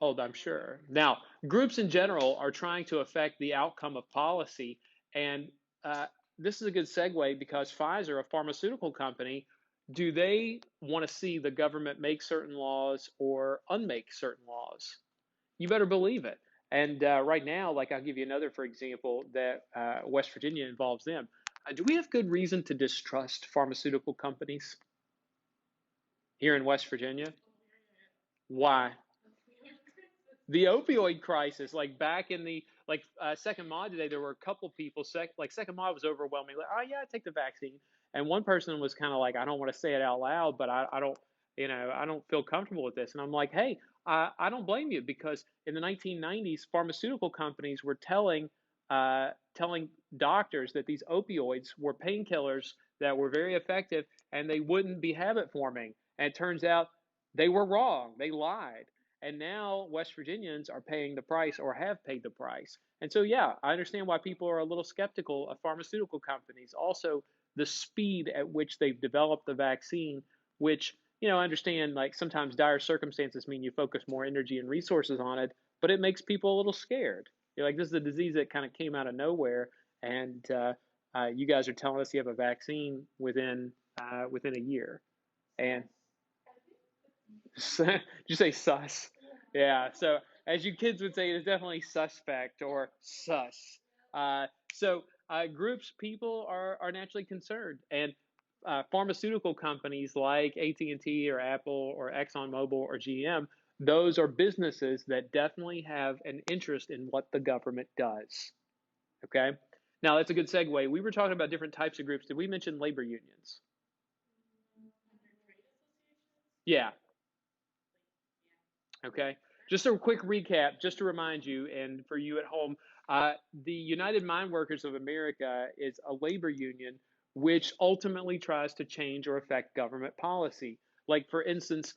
Oh, I'm sure. Now, groups in general are trying to affect the outcome of policy, and uh, this is a good segue because Pfizer, a pharmaceutical company, do they want to see the government make certain laws or unmake certain laws? You better believe it. And right now, like I'll give you another, for example, that West Virginia involves them. Do we have good reason to distrust pharmaceutical companies here in West Virginia? Why? The opioid crisis, like back in the second mod today, there were a couple people like second mod was overwhelming. Like, oh yeah, I take the vaccine, and one person was kind of like, I don't want to say it out loud, but I don't, I don't feel comfortable with this. And I'm like, hey, I don't blame you because in the 1990s, pharmaceutical companies were telling doctors that these opioids were painkillers that were very effective and they wouldn't be habit forming. And it turns out they were wrong. They lied. And now West Virginians are paying the price or have paid the price. And so, yeah, I understand why people are a little skeptical of pharmaceutical companies. Also, the speed at which they've developed the vaccine, which, I understand like sometimes dire circumstances mean you focus more energy and resources on it, but it makes people a little scared. You're like, this is a disease that kind of came out of nowhere, and you guys are telling us you have a vaccine within a year. And did you say sus? Yeah. So as you kids would say, it's definitely suspect or sus. Groups, people are naturally concerned, and pharmaceutical companies like AT&T or Apple or ExxonMobil or GM, those are businesses that definitely have an interest in what the government does. Okay. Now that's a good segue. We were talking about different types of groups. Did we mention labor unions? Yeah. Okay. Just a quick recap, just to remind you and for you at home, the United Mine Workers of America is a labor union which ultimately tries to change or affect government policy. Like, for instance,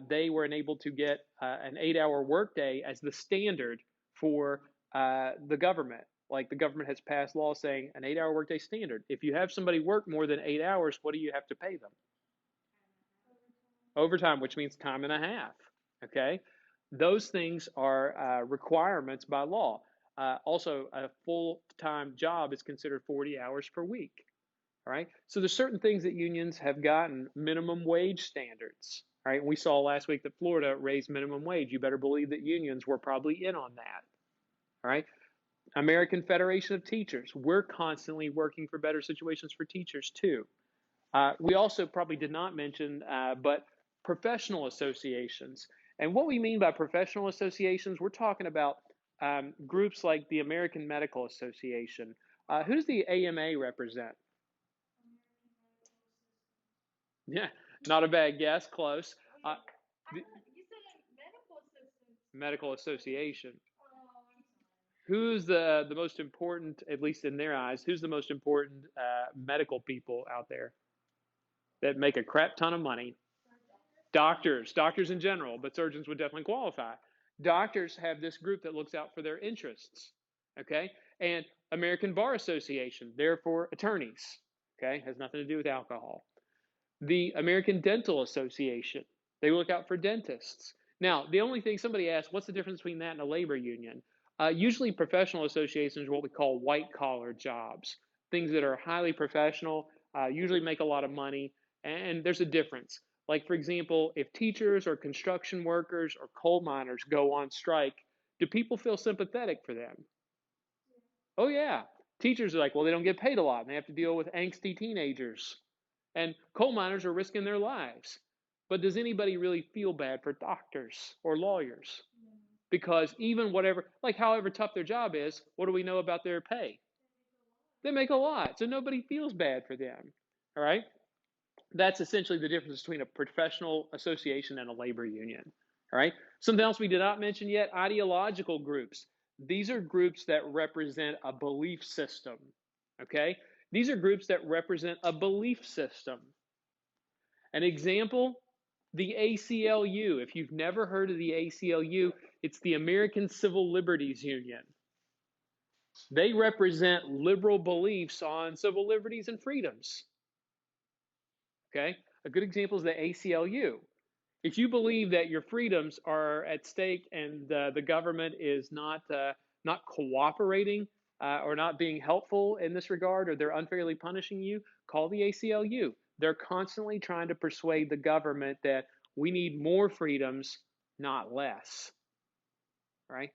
they were enabled to get an 8-hour workday as the standard for the government. Like, the government has passed laws saying an 8-hour workday standard. If you have somebody work more than 8 hours, what do you have to pay them? Overtime, which means time and a half. Okay, those things are requirements by law. Also, a full-time job is considered 40 hours per week. All right, so there's certain things that unions have gotten minimum wage standards. All right, we saw last week that Florida raised minimum wage. You better believe that unions were probably in on that. All right, American Federation of Teachers, we're constantly working for better situations for teachers too. We also probably did not mention, but professional associations. And what we mean by professional associations, we're talking about groups like the American Medical Association. Who does the AMA represent? Yeah, not a bad guess, close. Uh, the Medical Association. Who's the most important, at least in their eyes, who's the most important medical people out there that make a crap ton of money? Doctors in general, but surgeons would definitely qualify. Doctors have this group that looks out for their interests, okay? And American Bar Association, therefore attorneys, okay? Has nothing to do with alcohol. The American Dental Association, they look out for dentists. Now, the only thing somebody asked, what's the difference between that and a labor union? Usually, professional associations are what we call white collar jobs, things that are highly professional, usually make a lot of money, and there's a difference. Like, for example, if teachers or construction workers or coal miners go on strike, do people feel sympathetic for them? Oh, yeah. Teachers are like, well, they don't get paid a lot and they have to deal with angsty teenagers. And coal miners are risking their lives. But does anybody really feel bad for doctors or lawyers? Because even whatever, like however tough their job is, what do we know about their pay? They make a lot. So nobody feels bad for them. All right. That's essentially the difference between a professional association and a labor union. All right. Something else we did not mention yet, ideological groups. These are groups that represent a belief system. Okay. These are groups that represent a belief system. An example, the ACLU. If you've never heard of the ACLU, it's the American Civil Liberties Union. They represent liberal beliefs on civil liberties and freedoms. Okay? A good example is the ACLU. If you believe that your freedoms are at stake and the government is not cooperating or not being helpful in this regard, or they're unfairly punishing you, call the ACLU. They're constantly trying to persuade the government that we need more freedoms, not less, right?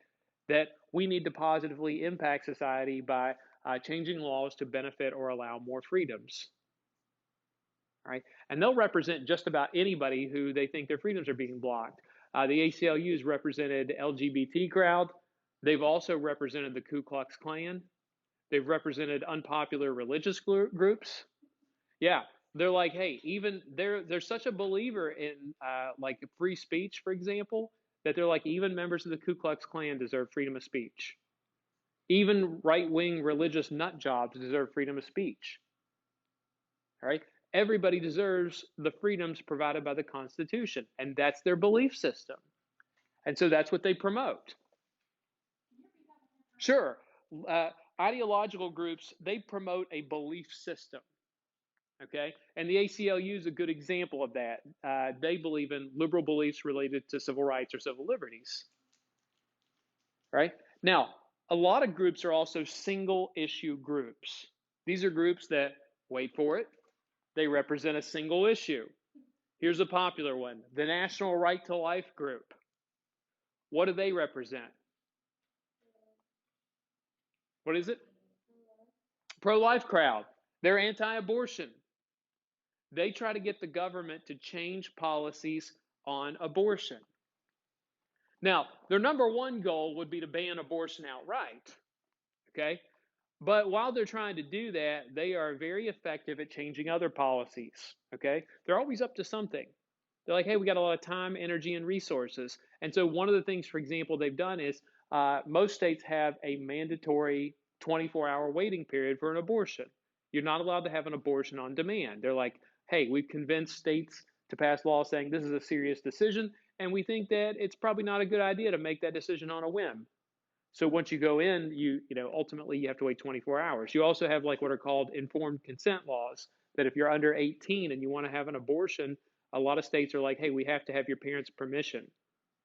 That we need to positively impact society by changing laws to benefit or allow more freedoms, right? And they'll represent just about anybody who they think their freedoms are being blocked. The ACLU has represented LGBT crowd. They've also represented the Ku Klux Klan. They've represented unpopular religious groups. Yeah, they're like, hey, even they're such a believer in like free speech, for example, that they're like, even members of the Ku Klux Klan deserve freedom of speech. Even right-wing religious nut jobs deserve freedom of speech. All right? Everybody deserves the freedoms provided by the Constitution, and that's their belief system. And so that's what they promote. Sure, ideological groups, they promote a belief system. Okay, and the ACLU is a good example of that. They believe in liberal beliefs related to civil rights or civil liberties. Right? Now, a lot of groups are also single issue groups. These are groups that, wait for it, they represent a single issue. Here's a popular one, the National Right to Life group. What do they represent? What is it? Pro-life crowd. They're anti-abortion. They try to get the government to change policies on abortion. Now, their number one goal would be to ban abortion outright, okay? But while they're trying to do that, they are very effective at changing other policies, okay? They're always up to something. They're like, hey, we got a lot of time, energy, and resources. And so one of the things, for example, they've done is most states have a mandatory 24-hour waiting period for an abortion. You're not allowed to have an abortion on demand. They're like, hey, we've convinced states to pass laws saying this is a serious decision, and we think that it's probably not a good idea to make that decision on a whim. So once you go in, ultimately you have to wait 24 hours. You also have like what are called informed consent laws, that if you're under 18 and you want to have an abortion, a lot of states are like, hey, we have to have your parents' permission.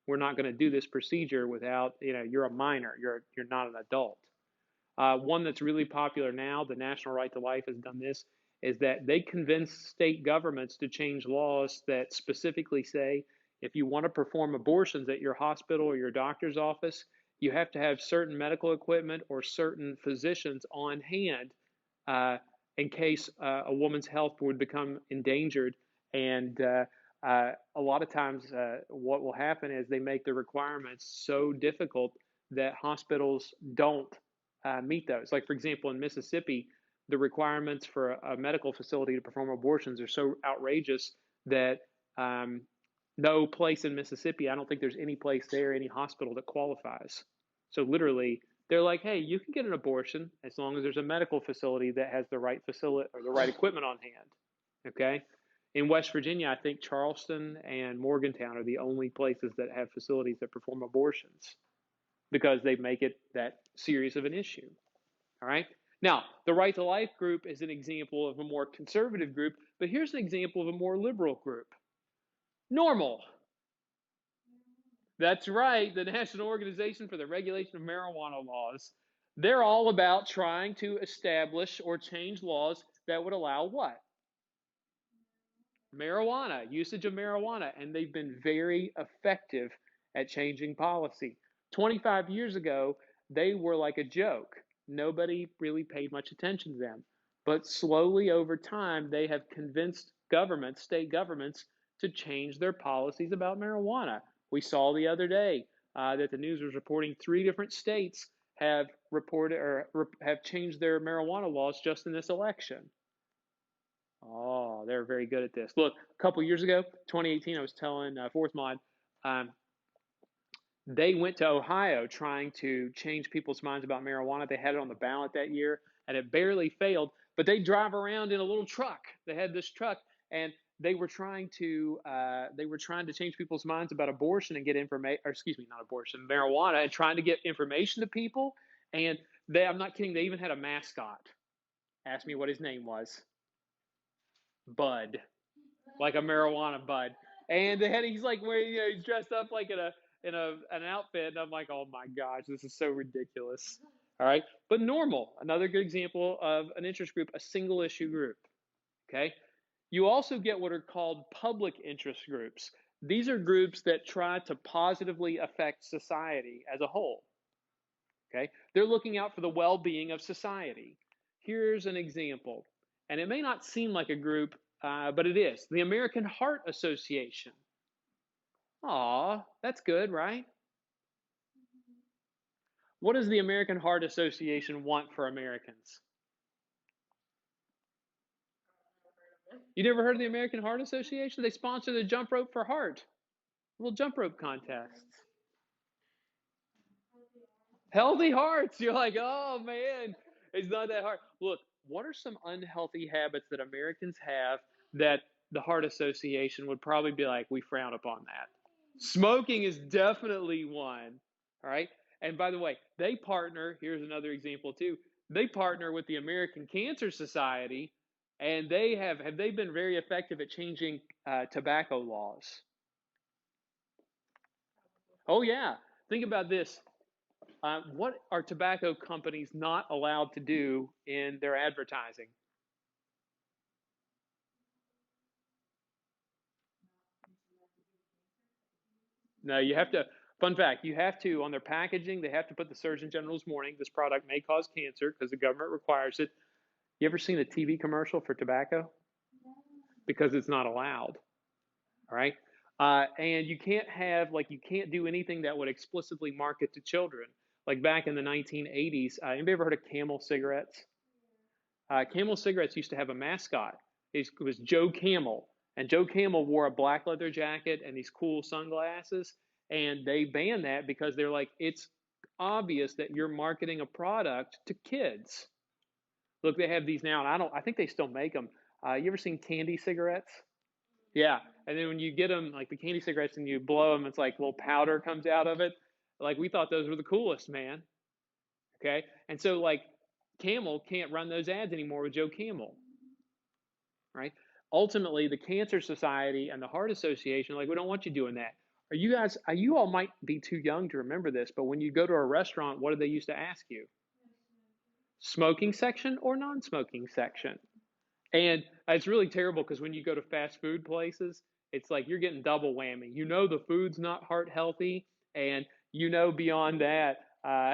We're not going to do this procedure without, you're a minor, you're not an adult. One that's really popular now, the National Right to Life has done this, is that they convince state governments to change laws that specifically say if you want to perform abortions at your hospital or your doctor's office, you have to have certain medical equipment or certain physicians on hand in case a woman's health would become endangered. And a lot of times what will happen is they make the requirements so difficult that hospitals don't meet those. Like, for example, in Mississippi, the requirements for a medical facility to perform abortions are so outrageous that no place in Mississippi, I don't think there's any place there, any hospital that qualifies. So literally, they're like, hey, you can get an abortion as long as there's a medical facility that has the right facility or the right equipment on hand. Okay? In West Virginia, I think Charleston and Morgantown are the only places that have facilities that perform abortions because they make it that serious of an issue. All right? Now, the Right to Life group is an example of a more conservative group, but here's an example of a more liberal group. NORML. That's right, the National Organization for the Regulation of Marijuana Laws. They're all about trying to establish or change laws that would allow what? Marijuana, usage of marijuana, and they've been very effective at changing policy. 25 years ago, they were like a joke. Nobody really paid much attention to them. But slowly over time, they have convinced governments, state governments, to change their policies about marijuana. We saw the other day that the news was reporting 3 different states have reported or have changed their marijuana laws just in this election. Oh, they're very good at this. Look, a couple years ago, 2018, I was telling Fourth Mod, they went to Ohio trying to change people's minds about marijuana. They had it on the ballot that year, and it barely failed. But they drive around in a little truck. They had this truck, and they were trying to change people's minds about abortion and get information, or excuse me, not abortion, marijuana, and trying to get information to people. And I'm not kidding, they even had a mascot. Ask me what his name was. Bud, like a marijuana bud. And he's like wearing, he's dressed up like in an outfit, and I'm like, oh my gosh, this is so ridiculous. All right, but normal, another good example of an interest group, a single issue group. Okay, you also get what are called public interest groups. These are groups that try to positively affect society as a whole. Okay, they're looking out for the well-being of society. Here's an example, and it may not seem like a group, but it is the American Heart Association. Aw, that's good, right? What does the American Heart Association want for Americans? You never heard of the American Heart Association? They sponsor the Jump Rope for Heart, little jump rope contests. Healthy hearts. You're like, oh man, it's not that hard. Look, what are some unhealthy habits that Americans have that the Heart Association would probably be like, we frown upon that? Smoking is definitely one. All right. And by the way, they partner, here's another example too. They partner with the American Cancer Society, and have they been very effective at changing tobacco laws? Oh yeah. Think about this. What are tobacco companies not allowed to do in their advertising? No, you have to. Fun fact: you have to on their packaging. They have to put the Surgeon General's warning. This product may cause cancer because the government requires it. You ever seen a TV commercial for tobacco? Because it's not allowed. All right. And you can't have you can't do anything that would explicitly market to children. Like back in the 1980s, anybody ever heard of Camel cigarettes? Camel cigarettes used to have a mascot. It was Joe Camel, and Joe Camel wore a black leather jacket and these cool sunglasses. And they banned that because they're like, it's obvious that you're marketing a product to kids. Look, they have these now, and I think they still make them. You ever seen candy cigarettes? Yeah, and then when you get them, like the candy cigarettes, and you blow them, it's like little powder comes out of it. Like we thought those were the coolest, man. Okay, and so Camel can't run those ads anymore with Joe Camel, right? Ultimately, the Cancer Society and the Heart Association, like, we don't want you doing that. Are you guys? You all might be too young to remember this, but when you go to a restaurant, what do they used to ask you? Smoking section or non-smoking section? And it's really terrible because when you go to fast food places, it's like you're getting double whammy. You know the food's not heart healthy, and beyond that,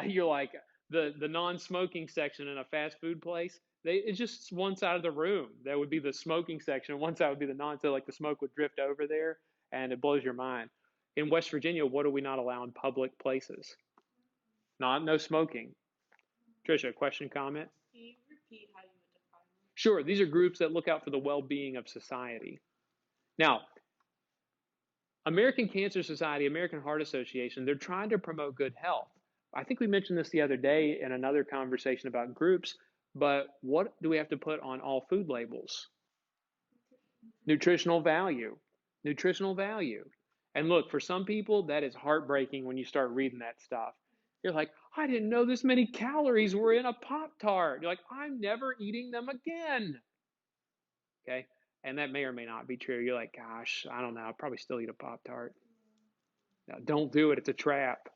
you're like the non-smoking section in a fast food place. It's just one side of the room that would be the smoking section, and one side would be the non. So like the smoke would drift over there, and it blows your mind. In West Virginia, what do we not allow in public places? No smoking. Trisha, question, comment? Sure, these are groups that look out for the well-being of society. Now, American Cancer Society, American Heart Association, they're trying to promote good health. I think we mentioned this the other day in another conversation about groups, but what do we have to put on all food labels? Nutritional value. Nutritional value. And look, for some people, that is heartbreaking when you start reading that stuff. You're like, I didn't know this many calories were in a Pop Tart. You're like, I'm never eating them again. Okay. And that may or may not be true. You're like, gosh, I don't know. I'll probably still eat a Pop Tart. No, don't do it. It's a trap.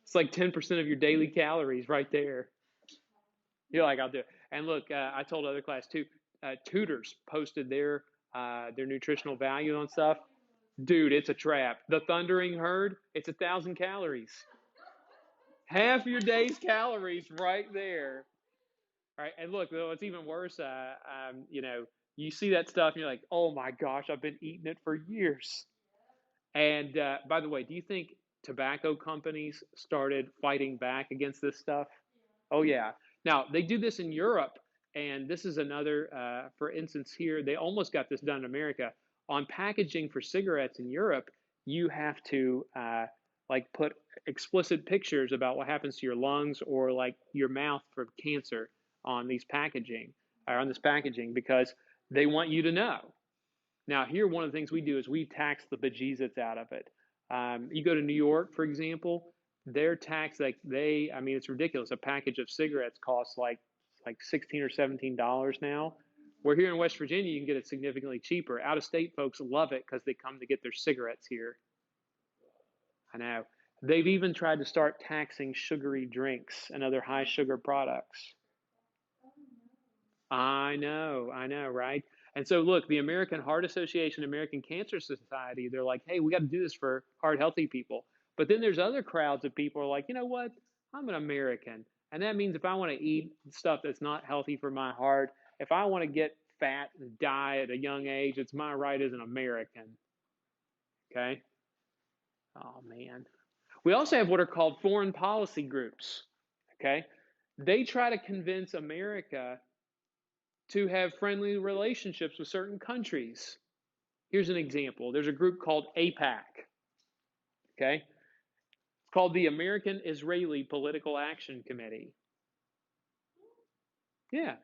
It's like 10% of your daily calories right there. You're like, I'll do it. And look, I told other class too, tutors posted their nutritional value on stuff. Dude, it's a trap. The Thundering Herd, it's 1,000 calories. Half your day's calories right there. All right. And look, though, it's even worse. You see that stuff and you're like, oh my gosh, I've been eating it for years. And by the way, do you think tobacco companies started fighting back against this stuff? Oh, yeah. Now, they do this in Europe, and this is another, for instance, here, they almost got this done in America. On packaging for cigarettes in Europe, you have to put explicit pictures about what happens to your lungs or like your mouth for cancer on these packaging or on this packaging because they want you to know. Now, here, one of the things we do is we tax the bejesus out of it. You go to New York, for example, their tax, it's ridiculous. A package of cigarettes costs like $16 or $17 now. Where here in West Virginia, you can get it significantly cheaper. Out of state folks love it because they come to get their cigarettes here. I know. They've even tried to start taxing sugary drinks and other high sugar products. I know, right? And so, look, the American Heart Association, American Cancer Society, they're like, hey, we got to do this for heart healthy people. But then there's other crowds of people who are like, you know what? I'm an American. And that means if I want to eat stuff that's not healthy for my heart, if I want to get fat and die at a young age, it's my right as an American. Okay? Oh, man. We also have what are called foreign policy groups. Okay? They try to convince America to have friendly relationships with certain countries. Here's an example. There's a group called AIPAC. Okay? It's called the American Israeli Political Action Committee. Yeah.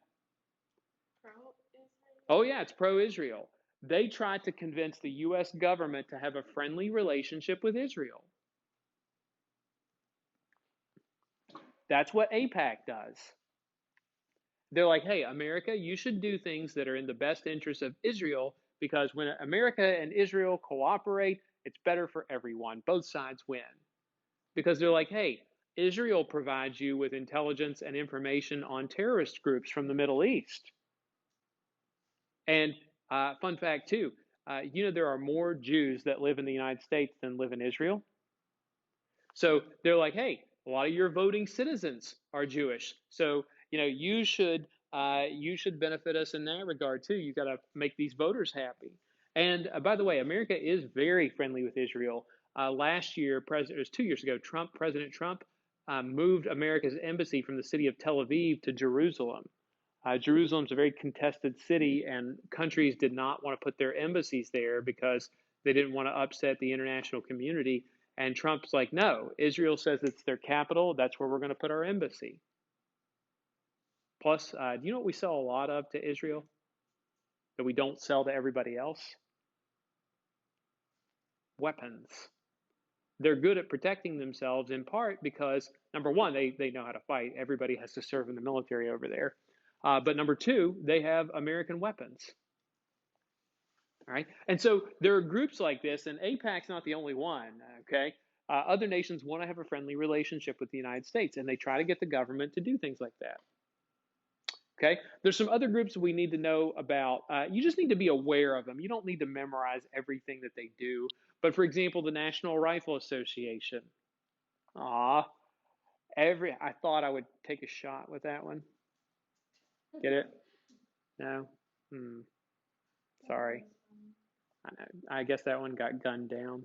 Oh, yeah, it's pro-Israel. They tried to convince the U.S. government to have a friendly relationship with Israel. That's what AIPAC does. They're like, hey, America, you should do things that are in the best interest of Israel because when America and Israel cooperate, it's better for everyone. Both sides win. Because they're like, hey, Israel provides you with intelligence and information on terrorist groups from the Middle East. And fun fact, too, you know there are more Jews that live in the United States than live in Israel. So they're like, hey, a lot of your voting citizens are Jewish. So, you know, you should benefit us in that regard, too. You got to make these voters happy. And by the way, America is very friendly with Israel. Last year, it was 2 years ago, President Trump moved America's embassy from the city of Tel Aviv to Jerusalem. Jerusalem's a very contested city, and countries did not want to put their embassies there because they didn't want to upset the international community. And Trump's like, no, Israel says it's their capital. That's where we're going to put our embassy. Plus, do you know what we sell a lot of to Israel that we don't sell to everybody else? Weapons. They're good at protecting themselves in part because, number one, they know how to fight. Everybody has to serve in the military over there. But number two, they have American weapons. All right. And so there are groups like this, and AIPAC's not the only one. Okay. Other nations want to have a friendly relationship with the United States, and they try to get the government to do things like that. Okay. There's some other groups we need to know about. You just need to be aware of them. You don't need to memorize everything that they do. But for example, the National Rifle Association. I thought I would take a shot with that one. Get it? No? Sorry. I guess that one got gunned down.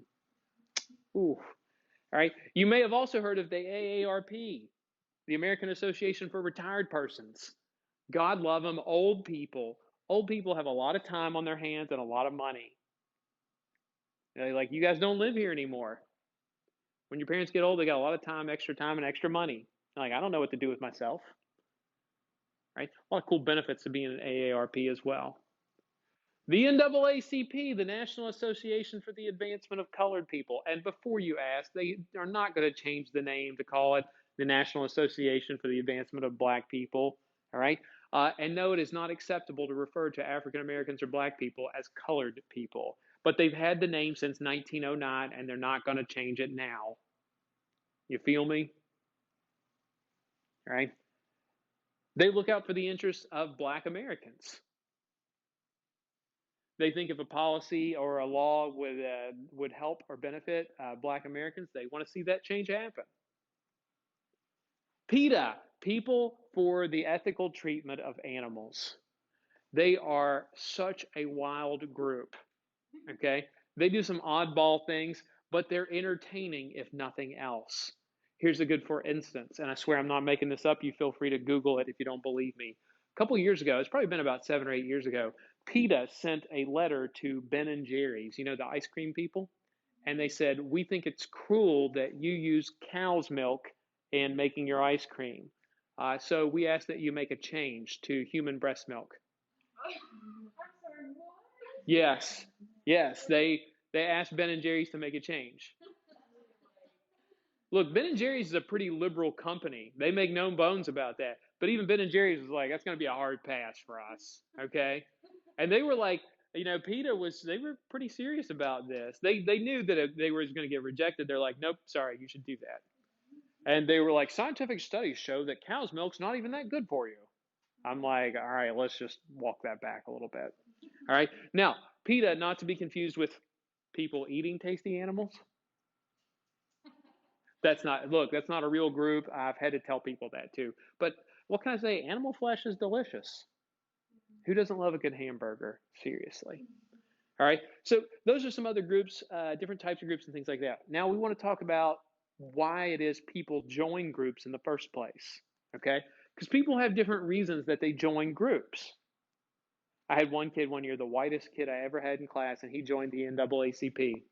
Ooh. All right. You may have also heard of the AARP, the American Association for Retired Persons. God love them. Old people. Old people have a lot of time on their hands and a lot of money. They're like, you guys don't live here anymore. When your parents get old, they got a lot of time, and extra money. Like, I don't know what to do with myself. Right? A lot of cool benefits to being an AARP as well. The NAACP, the National Association for the Advancement of Colored People. And before you ask, they are not going to change the name to call it the National Association for the Advancement of Black People. All right? And no, it is not acceptable to refer to African Americans or black people as colored people. But they've had the name since 1909, and they're not going to change it now. You feel me? All right? They look out for the interests of black Americans. They think if a policy or a law would help or benefit black Americans, they want to see that change happen. PETA, People for the Ethical Treatment of Animals. They are such a wild group, okay? They do some oddball things, but they're entertaining if nothing else. Here's a good for instance, and I swear I'm not making this up. You feel free to Google it if you don't believe me. A couple years ago, it's probably been about 7 or 8 years ago, PETA sent a letter to Ben and Jerry's, you know, the ice cream people, and they said, we think it's cruel that you use cow's milk in making your ice cream. So we ask that you make a change to human breast milk. Yes, they asked Ben and Jerry's to make a change. Look, Ben and Jerry's is a pretty liberal company. They make no bones about that. But even Ben and Jerry's was like, that's going to be a hard pass for us. Okay. And they were like, PETA they were pretty serious about this. They knew that if they were going to get rejected. They're like, nope, sorry, you should do that. And they were like, scientific studies show that cow's milk's not even that good for you. I'm like, all right, let's just walk that back a little bit. All right. Now, PETA, not to be confused with people eating tasty animals. That's not a real group. I've had to tell people that too. But what can I say? Animal flesh is delicious. Who doesn't love a good hamburger? Seriously. All right. So those are some other groups, different types of groups and things like that. Now we want to talk about why it is people join groups in the first place. Okay. Because people have different reasons that they join groups. I had one kid one year, the whitest kid I ever had in class, and he joined the NAACP.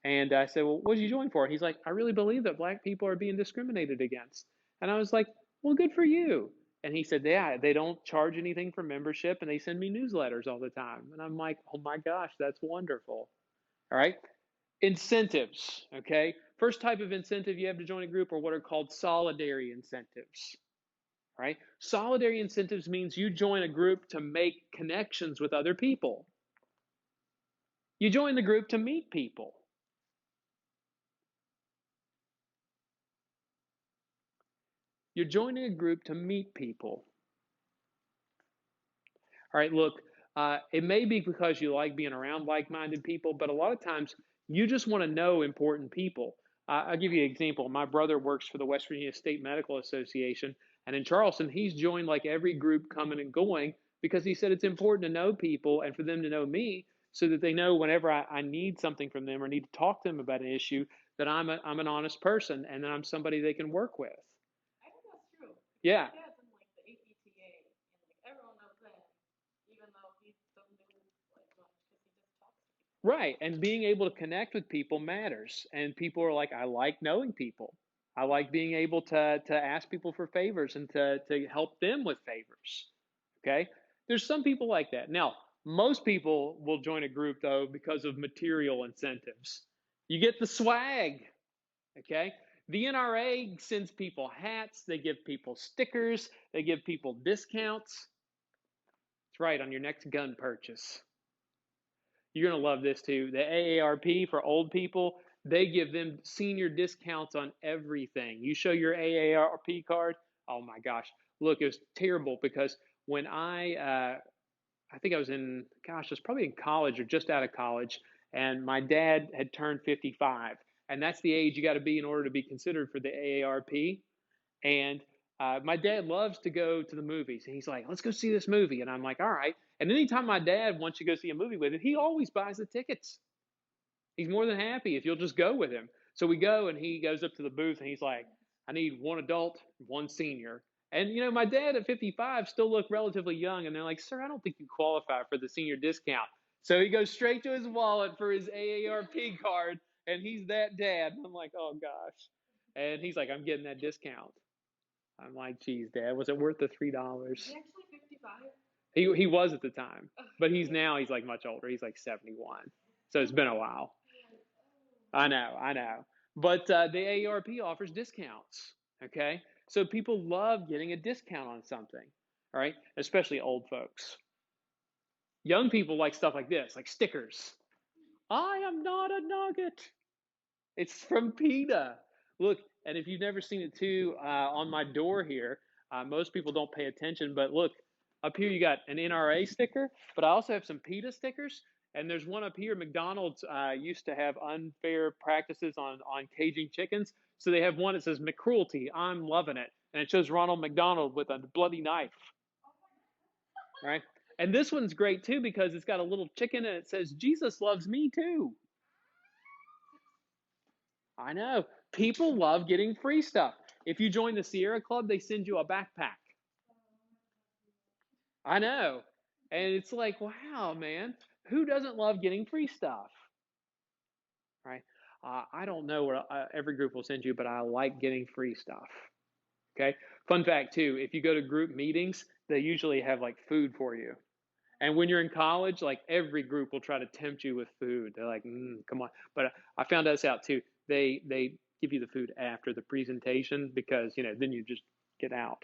And I said, well, what did you join for? And he's like, I really believe that black people are being discriminated against. And I was like, well, good for you. And he said, yeah, they don't charge anything for membership and they send me newsletters all the time. And I'm like, oh my gosh, that's wonderful. All right. Incentives. Okay. First type of incentive you have to join a group are what are called solidary incentives. Right? Solidary incentives means you join a group to make connections with other people. You join the group to meet people. You're joining a group to meet people. All right, look, it may be because you like being around like-minded people, but a lot of times you just want to know important people. I'll give you an example. My brother works for the West Virginia State Medical Association, and in Charleston, he's joined like every group coming and going because he said it's important to know people and for them to know me so that they know whenever I need something from them or need to talk to them about an issue that I'm an honest person and that I'm somebody they can work with. I think that's true. Yeah. My dad's in like the APTA, and like everyone knows him, even though he doesn't do like much because he just talks to people. Right. And being able to connect with people matters. And people are like, I like knowing people. I like being able to ask people for favors and to help them with favors. Okay. There's some people like that. Now, most people will join a group though because of material incentives. You get the swag. Okay. The NRA sends people hats, they give people stickers, they give people discounts. That's right, on your next gun purchase. You're going to love this too. The AARP for old people, they give them senior discounts on everything. You show your AARP card, oh my gosh. Look, it was terrible because when I think I was I was probably in college or just out of college, and my dad had turned 55. And that's the age you got to be in order to be considered for the AARP. And my dad loves to go to the movies. And he's like, let's go see this movie. And I'm like, all right. And anytime my dad wants to go see a movie with him, he always buys the tickets. He's more than happy if you'll just go with him. So we go, and he goes up to the booth, and he's like, I need one adult, one senior. And, my dad at 55 still looked relatively young. And they're like, sir, I don't think you qualify for the senior discount. So he goes straight to his wallet for his AARP card. And he's that dad. And I'm like, oh, gosh. And he's like, I'm getting that discount. I'm like, geez, Dad, was it worth the $3? Is he actually 55? He was at the time, but he's like much older. He's like 71, so it's been a while. I know. But the AARP offers discounts. Okay, so people love getting a discount on something. All right, especially old folks. Young people like stuff like this, like stickers. I am not a nugget. It's from PETA. Look, and if you've never seen it too, on my door here, most people don't pay attention, but look, up here you got an NRA sticker, but I also have some PETA stickers, and there's one up here. McDonald's used to have unfair practices on caging chickens, so they have one that says McCruelty, I'm loving it, and it shows Ronald McDonald with a bloody knife, right? And this one's great too because it's got a little chicken and it says Jesus loves me too. I know. People love getting free stuff. If you join the Sierra Club, they send you a backpack. I know. And it's like, wow, man, who doesn't love getting free stuff? Right? I don't know what every group will send you, but I like getting free stuff. Okay. Fun fact, too, if you go to group meetings, they usually have like food for you. And when you're in college, like every group will try to tempt you with food. They're like, come on. But I found this out too. They give you the food after the presentation because, then you just get out.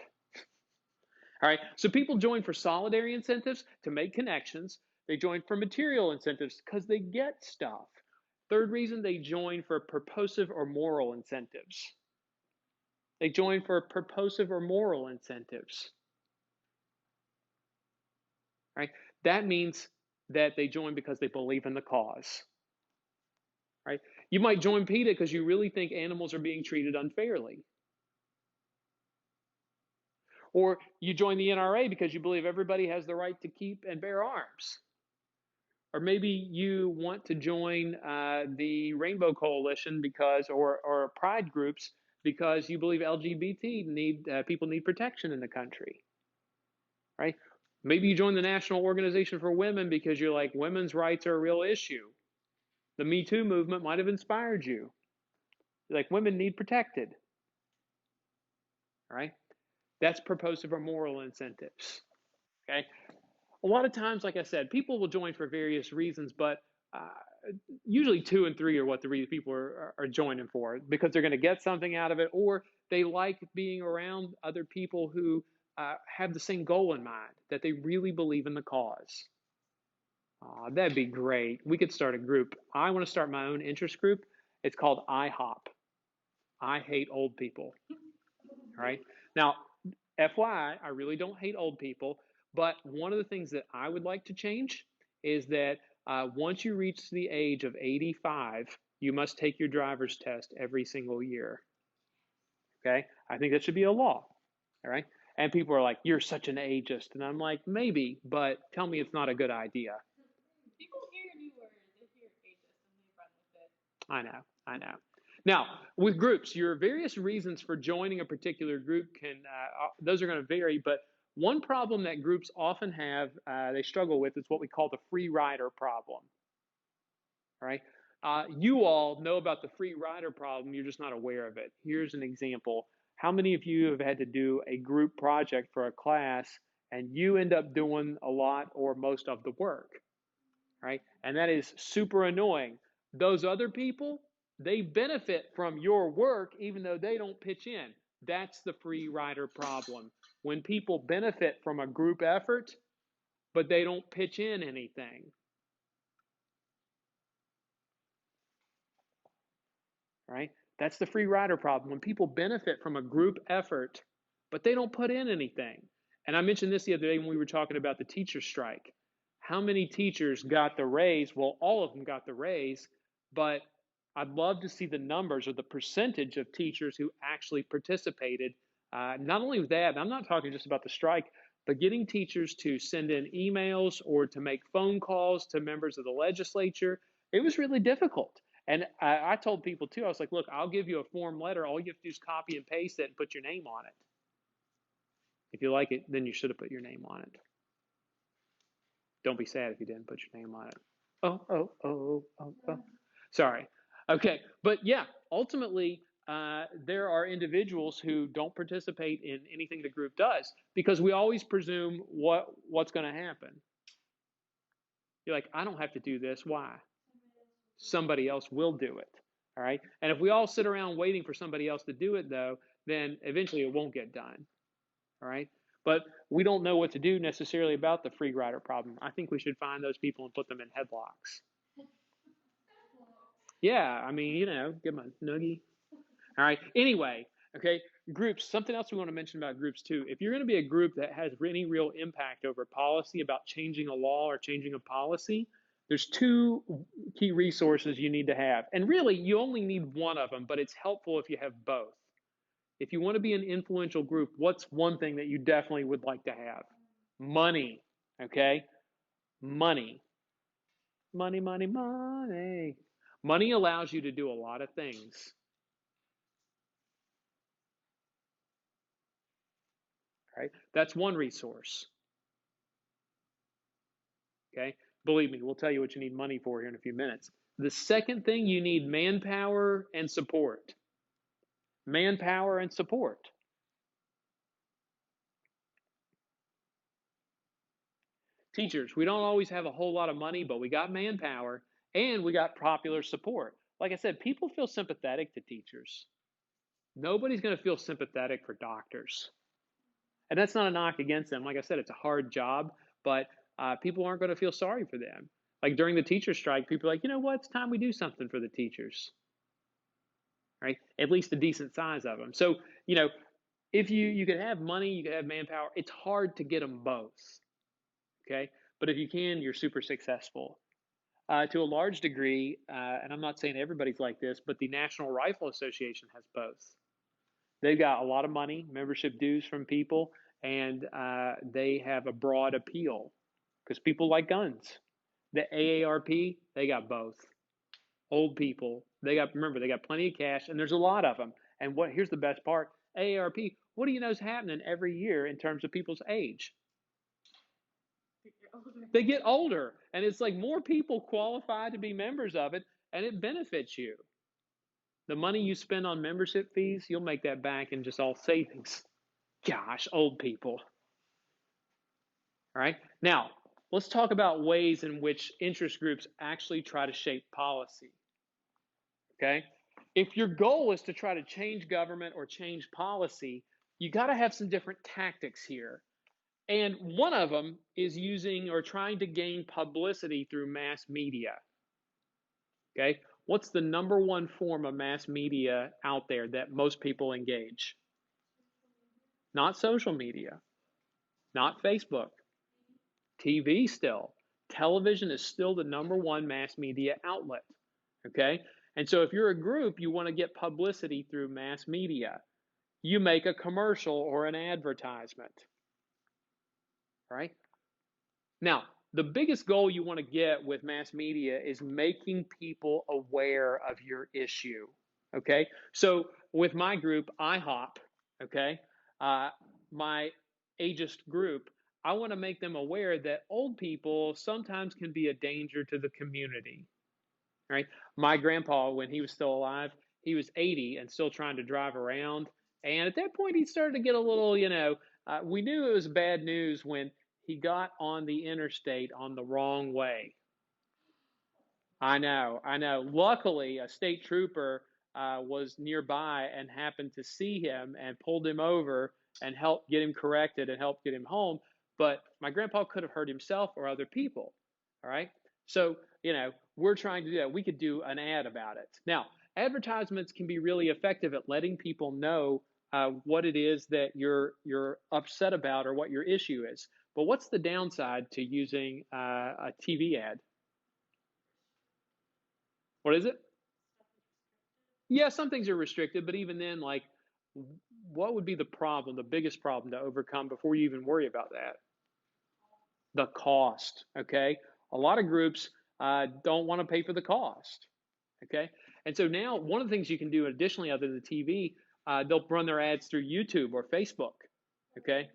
All right. So people join for solidary incentives to make connections. They join for material incentives because they get stuff. Third reason, they join for purposive or moral incentives. They join for purposive or moral incentives. Right? That means that they join because they believe in the cause. Right? You might join PETA because you really think animals are being treated unfairly. Or you join the NRA because you believe everybody has the right to keep and bear arms. Or maybe you want to join the Rainbow Coalition or Pride groups because you believe LGBT people need protection in the country, right? Maybe you join the National Organization for Women because you're like, women's rights are a real issue. The Me Too movement might have inspired you. You're like, women need protected, right? That's purposive or moral incentives, okay? A lot of times, like I said, people will join for various reasons, but uh, usually 2 and 3 are what the people are joining for because they're going to get something out of it, or they like being around other people who have the same goal in mind, that they really believe in the cause. That'd be great. We could start a group. I want to start my own interest group. It's called IHOP. I hate old people. All right. Now, FYI, I really don't hate old people, but one of the things that I would like to change is that once you reach the age of 85, you must take your driver's test every single year. Okay? I think that should be a law. All right? And people are like, you're such an ageist. And I'm like, maybe, but tell me it's not a good idea. People hear new words, they hear ageist and they run with it. I know. Now, with groups, your various reasons for joining a particular group those are going to vary, but one problem that groups often have, they struggle with, is what we call the free rider problem. All right? You all know about the free rider problem, you're just not aware of it. Here's an example. How many of you have had to do a group project for a class and you end up doing a lot or most of the work? Right? And that is super annoying. Those other people, they benefit from your work even though they don't pitch in. That's the free rider problem. When people benefit from a group effort, but they don't pitch in anything. Right? That's the free rider problem. When people benefit from a group effort, but they don't put in anything. And I mentioned this the other day when we were talking about the teacher strike. How many teachers got the raise? Well, all of them got the raise, but I'd love to see the numbers or the percentage of teachers who actually participated. Not only that, I'm not talking just about the strike, but getting teachers to send in emails or to make phone calls to members of the legislature. It was really difficult. And I told people too, I was like, look, I'll give you a form letter. All you have to do is copy and paste it and put your name on it. If you like it, then you should have put your name on it. Don't be sad if you didn't put your name on it. Oh. Sorry. Okay. But yeah, ultimately, there are individuals who don't participate in anything the group does because we always presume what's going to happen. You're like, I don't have to do this. Why? Somebody else will do it. All right. And if we all sit around waiting for somebody else to do it, though, then eventually it won't get done. All right. But we don't know what to do necessarily about the free rider problem. I think we should find those people and put them in headlocks. Yeah. I mean, give them a noogie. All right. Anyway, okay. Groups. Something else we want to mention about groups, too. If you're going to be a group that has any real impact over policy about changing a law or changing a policy, there's 2 key resources you need to have. And really, you only need one of them, but it's helpful if you have both. If you want to be an influential group, what's one thing that you definitely would like to have? Money. Okay? Money. Money, money, money. Money allows you to do a lot of things. Right? That's one resource. Okay? Believe me, we'll tell you what you need money for here in a few minutes. The second thing, you need manpower and support. Manpower and support. Teachers, we don't always have a whole lot of money, but we got manpower and we got popular support. Like I said, people feel sympathetic to teachers. Nobody's going to feel sympathetic for doctors. And that's not a knock against them. Like I said, it's a hard job, but people aren't going to feel sorry for them. Like during the teacher strike, people are like, you know what? It's time we do something for the teachers, right? At least a decent size of them. So, if you could have money, you could have manpower. It's hard to get them both, okay? But if you can, you're super successful. To a large degree, and I'm not saying everybody's like this, but the National Rifle Association has both. They've got a lot of money, membership dues from people, and they have a broad appeal because people like guns. The AARP, they got both. Old people, remember, they got plenty of cash, and there's a lot of them. And here's the best part: AARP, what do you know is happening every year in terms of people's age? They get older, and it's like more people qualify to be members of it, and it benefits you. The money you spend on membership fees, you'll make that back in just all savings. Gosh, old people. All right. Now, let's talk about ways in which interest groups actually try to shape policy. Okay. If your goal is to try to change government or change policy, you got to have some different tactics here. And one of them is using or trying to gain publicity through mass media. Okay. What's the number one form of mass media out there that most people engage? Not social media, not Facebook. TV still. Television is still the number one mass media outlet. Okay? And so if you're a group, you want to get publicity through mass media. You make a commercial or an advertisement. Right? Now, the biggest goal you want to get with mass media is making people aware of your issue. Okay? So with my group, IHOP, okay, my ageist group, I want to make them aware that old people sometimes can be a danger to the community. Right? My grandpa, when he was still alive, he was 80 and still trying to drive around. And at that point, he started to get a little, we knew it was bad news when he got on the interstate on the wrong way. I know. Luckily, a state trooper was nearby and happened to see him and pulled him over and helped get him corrected and helped get him home. But my grandpa could have hurt himself or other people. All right. So, we're trying to do that. We could do an ad about it. Now, advertisements can be really effective at letting people know what it is that you're upset about or what your issue is. But what's the downside to using a TV ad? What is it? Yeah, some things are restricted, but even then, like, what would be the problem, the biggest problem to overcome before you even worry about that? The cost, okay? A lot of groups don't want to pay for the cost, okay? And so now one of the things you can do additionally other than the TV, they'll run their ads through YouTube or Facebook, okay?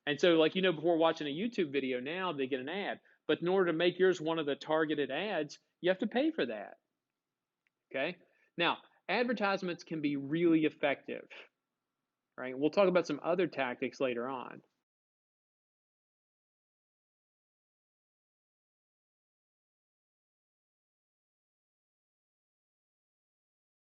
And so like, before watching a YouTube video now, they get an ad. But in order to make yours one of the targeted ads, you have to pay for that, okay? Now, advertisements can be really effective, right? We'll talk about some other tactics later on.